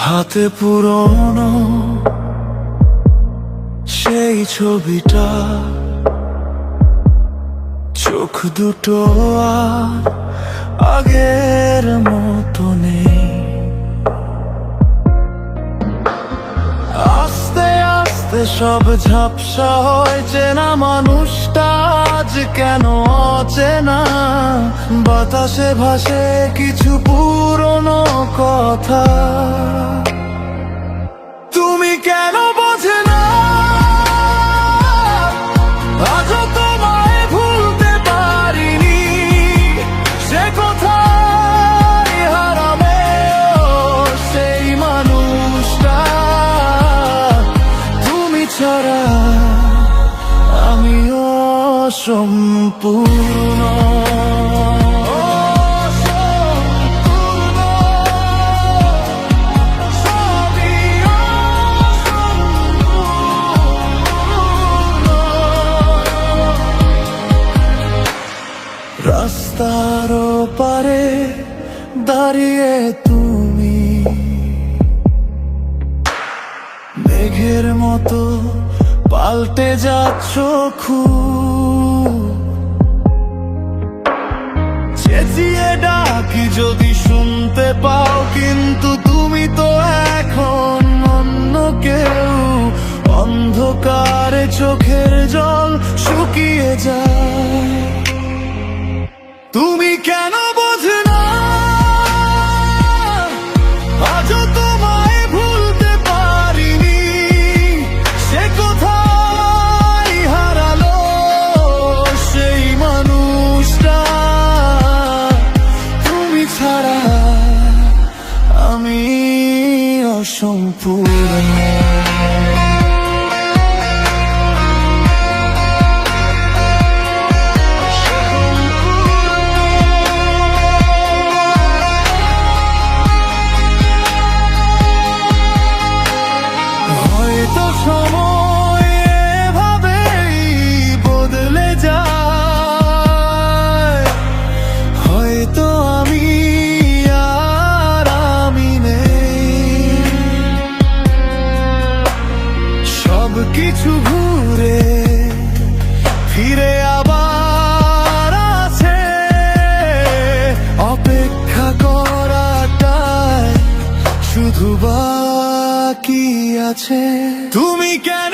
হাতে পুরনো সেই ছবিটা, চোখ দুটো আর আগের মতো নেই। আস্তে আস্তে সব ঝাপসা হয়, চেনা মানুষটা আজ কেন অচেনা। বাতাসে ভাসে কিছু পুরনো কথা, তুমি কেন বোঝে না? আজও তোমায় ভুলতে পারিনি, সে কোথায় হারাবে সেই মানুষটা। তুমি ছাড়া আমি অসম্পূর্ণ। রাস্তার পারে দাঁড়িয়ে তুমি মেঘের মতো পাল্টে যাচ্ছ খুব। চেঁচিয়ে ডাকি যদি শুনতে পাও, কিন্তু তুমি তো এখন অন্য কেউ। অন্ধকারে চোখের জল শুকিয়ে যায়, তুমি কেন বোঝো না? আজও তোমায় ভুলতে পারিনি, সে কোথায় হারালো সেই মানুষটা। তুমি ছাড়া আমি অসম্পূর্ণ। সময় এভাবেই বদলে যায়, হয়তো আমি আর আমি নেই। সব কিছু ঘুরে ফিরে আবার আছে, অপেক্ষা করাটাই শুধু বাকি আছে। তুমি কেন